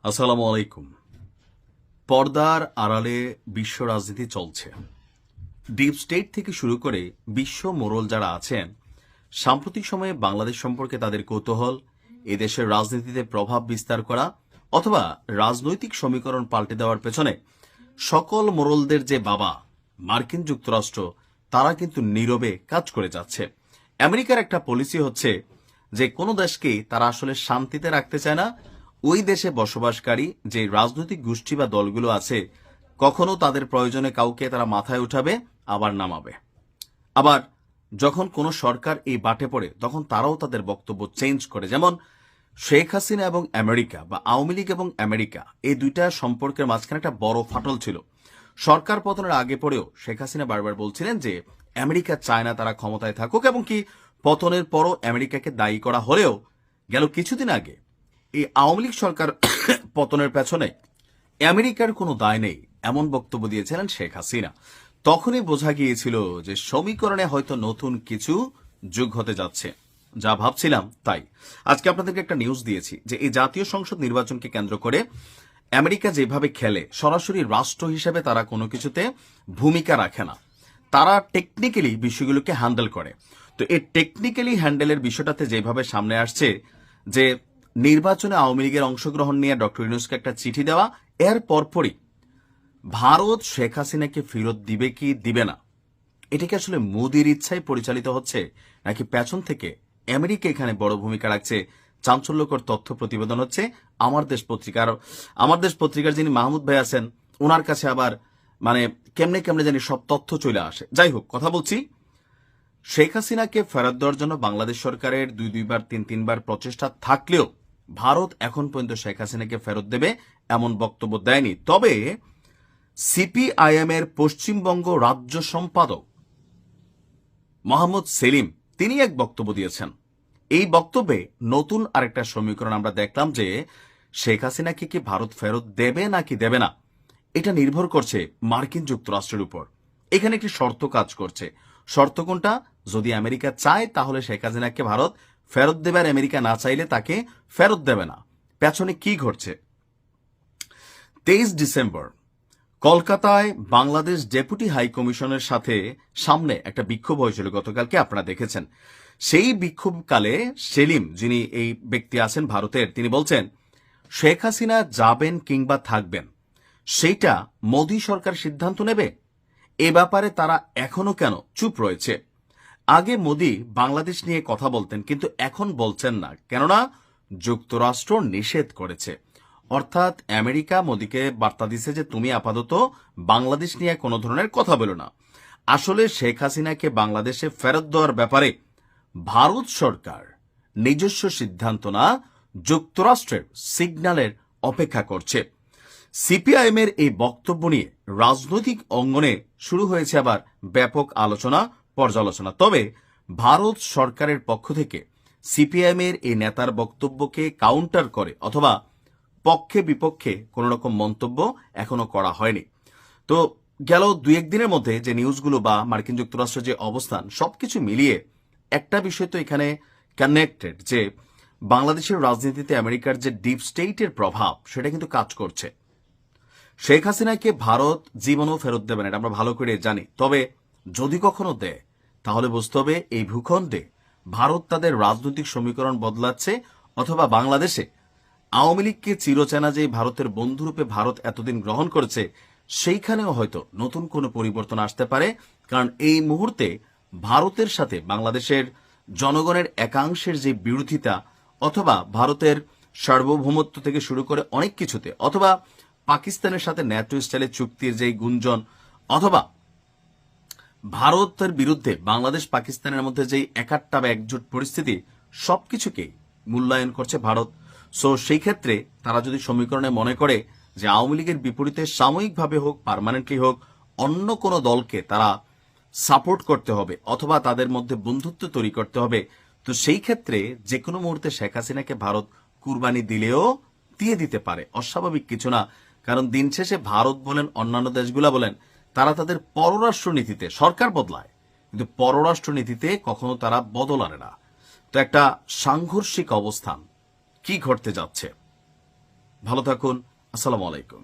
আসসালামু আলাইকুম। পর্দার আড়ালে বিশ্ব রাজনীতি চলছে। ডিপ স্টেট থেকে শুরু করে বিশ্ব মোড়ল যারা আছেন, সাম্প্রতিক সময়ে বাংলাদেশ সম্পর্কে তাদের কৌতূহল, এদেশের রাজনীতিতে প্রভাব বিস্তার করা অথবা রাজনৈতিক সমীকরণ পাল্টে দেওয়ার পেছনে সকল মোড়লদের যে বাবা মার্কিন যুক্তরাষ্ট্র, তারা কিন্তু নীরবে কাজ করে যাচ্ছে। আমেরিকার একটা পলিসি হচ্ছে যে কোনো দেশকে তারা আসলে শান্তিতে রাখতে চায় না। ওই দেশে বসবাসকারী যে রাজনৈতিক গোষ্ঠী বা দলগুলো আছে, কখনো তাদের প্রয়োজনে কাউকে তারা মাথায় উঠাবে, আবার নামাবে। আবার যখন কোনো সরকার এই বাটে পড়ে, তখন তারাও তাদের বক্তব্য চেঞ্জ করে। যেমন শেখ হাসিনা এবং আমেরিকা বা আওয়ামী লীগ এবং আমেরিকা, এই দুইটা সম্পর্কের মাঝখানে একটা বড় ফাটল ছিল। সরকার পতনের আগে পরেও শেখ হাসিনা বারবার বলছিলেন যে আমেরিকা চায় না তারা ক্ষমতায় থাকুক, এবং কি পতনের পরও আমেরিকাকে দায়ী করা হলেও গেল কিছুদিন আগে এই আওয়ামী লীগ সরকার পতনের পেছনে আমেরিকার কোনো দায় নেই, এমন বক্তব্য দিয়েছিলেন শেখ হাসিনা। তখনই বোঝা গিয়েছিল যে সমীকরণে হয়তো নতুন কিছু যুগ হতে যাচ্ছে। যা ভাবছিলাম তাই। আজকে আপনাদেরকে একটা নিউজ দিয়েছি যে এই জাতীয় সংসদ নির্বাচনকে কেন্দ্র করে আমেরিকা যেভাবে খেলে, সরাসরি রাষ্ট্র হিসেবে তারা কোনো কিছুতে ভূমিকা রাখে না, তারা টেকনিক্যালি বিষয়গুলোকে হ্যান্ডেল করে। তো এই টেকনিক্যালি হ্যান্ডেলের বিষয়টাতে যেভাবে সামনে আসছে যে নির্বাচনে আওয়ামী লীগের অংশগ্রহণ নিয়ে ডক্টর ইউনূসকে একটা চিঠি দেওয়া, এর পরপরই ভারত শেখ হাসিনাকে ফেরত দিবে কি দিবে না, এটা কি আসলে মোদির ইচ্ছায় পরিচালিত হচ্ছে নাকি পেছন থেকে আমেরিকা এখানে বড় ভূমিকা রাখছে? চাঞ্চল্যকর তথ্য প্রতিবেদন হচ্ছে আমার দেশ পত্রিকার। আমার দেশ পত্রিকার যিনি মাহমুদ ভাই আছেন, ওনার কাছে আবার মানে কেমনে কেমনে জানি সব তথ্য চলে আসে। যাই হোক, কথা বলছি, শেখ হাসিনাকে ফেরত দেওয়ার জন্য বাংলাদেশ সরকারের দুইবার তিনবার প্রচেষ্টা থাকলেও ভারত এখন পর্যন্ত শেখ হাসিনাকে ফেরত দেবে এমন বক্তব্য দেয়নি। তবে সিপিআইএম এর পশ্চিমবঙ্গ রাজ্য সম্পাদক মোহাম্মদ সেলিম, তিনি এক বক্তব্য দিয়েছেন। এই বক্তব্যে নতুন আরেকটা সমীকরণ আমরা দেখলাম যে শেখ হাসিনাকে কি ভারত ফেরত দেবে নাকি দেবে না, এটা নির্ভর করছে মার্কিন যুক্তরাষ্ট্রের উপর। এখানে একটি শর্ত কাজ করছে। শর্ত কোনটা? যদি আমেরিকা চায় তাহলে শেখ হাসিনাকে ভারত ফেরত দেবে, আর আমেরিকা না চাইলে তাকে ফেরত দেবে না। পেছনে কি ঘটছে? 23 ডিসেম্বর কলকাতায় বাংলাদেশ ডেপুটি হাই কমিশনের সাথে সামনে একটা বিক্ষোভ হয়েছিল গতকালকে, আপনারা দেখেছেন। সেই বিক্ষোভকালে সেলিম, যিনি এই ব্যক্তি আছেন ভারতের, তিনি বলছেন শেখ হাসিনা যাবেন কিংবা থাকবেন সেইটা মোদী সরকার সিদ্ধান্ত নেবে। এ ব্যাপারে তারা এখনো কেন চুপ রয়েছে? আগে মোদী বাংলাদেশ নিয়ে কথা বলতেন, কিন্তু এখন বলছেন না, কেননা যুক্তরাষ্ট্র নিষেধ করেছে। অর্থাৎ আমেরিকা মোদীকে বার্তা দিচ্ছে যে তুমি আপাতত বাংলাদেশ নিয়ে কোনো ধরনের কথা বলো না। আসলে শেখ হাসিনাকে বাংলাদেশে ফেরত দেওয়ার ব্যাপারে ভারত সরকার নিজস্ব সিদ্ধান্ত না, যুক্তরাষ্ট্রের সিগন্যালের অপেক্ষা করছে। সিপিআইএম এর এই বক্তব্য নিয়ে রাজনৈতিক অঙ্গনে শুরু হয়েছে আবার ব্যাপক আলোচনা পর্যালোচনা। তবে ভারত সরকারের পক্ষ থেকে সিপিআইএম এর এই নেতার বক্তব্যকে কাউন্টার করে অথবা পক্ষে বিপক্ষে কোন রকম মন্তব্য এখনো করা হয়নি। তো গেল দুই একদিনের মধ্যে যে নিউজগুলো বা মার্কিন যুক্তরাষ্ট্রের যে অবস্থান, সবকিছু মিলিয়ে একটা বিষয় তো এখানে কানেক্টেড, যে বাংলাদেশের রাজনীতিতে আমেরিকার যে ডিপ স্টেটের প্রভাব, সেটা কিন্তু কাজ করছে। শেখ হাসিনাকে ভারত জীবনও ফেরত দেবে না, এটা আমরা ভালো করে জানি। তবে যদি কখনো দেয়, তাহলে বুঝতে হবে এই ভূখণ্ডে ভারত তাদের রাজনৈতিক সমীকরণ বদলাচ্ছে, অথবা বাংলাদেশে আওয়ামী লীগকে চিরচেনা যে ভারতের বন্ধুরূপে ভারত এতদিন গ্রহণ করেছে, সেইখানেও হয়তো নতুন কোনো পরিবর্তন আসতে পারে। কারণ এই মুহূর্তে ভারতের সাথে বাংলাদেশের জনগণের একাংশের যে বিরোধিতা, অথবা ভারতের সার্বভৌমত্ব থেকে শুরু করে অনেক কিছুতে, অথবা পাকিস্তানের সাথে ন্যাটো স্টাইলে চুক্তির যে গুঞ্জন, অথবা ভারতের বিরুদ্ধে বাংলাদেশ পাকিস্তানের মধ্যে যে একাট্টা বা একজোট পরিস্থিতি, সবকিছুকেই মূল্যায়ন করছে ভারত। সো সেই ক্ষেত্রে তারা যদি সমীকরণে মনে করে যে আওয়ামী লীগের বিপরীতে সাময়িকভাবে হোক পার্মানেন্টলি হোক অন্য কোনো দলকে তারা সাপোর্ট করতে হবে, অথবা তাদের মধ্যে বন্ধুত্ব তৈরি করতে হবে, তো সেই ক্ষেত্রে যে কোনো মুহূর্তে শেখ হাসিনাকে ভারত কুরবানি দিলেও দিয়ে দিতে পারে, অস্বাভাবিক কিছু না। কারণ দিন শেষে ভারত বলেন অন্যান্য দেশগুলা বলেন, তারা তাদের পররাষ্ট্র নীতিতে সরকার বদলায়, কিন্তু পররাষ্ট্র নীতিতে কখনো তারা বদল আনে না। তো একটা সাংঘর্ষিক অবস্থান কি ঘটতে যাচ্ছে? ভালো থাকুন। আসসালামু আলাইকুম।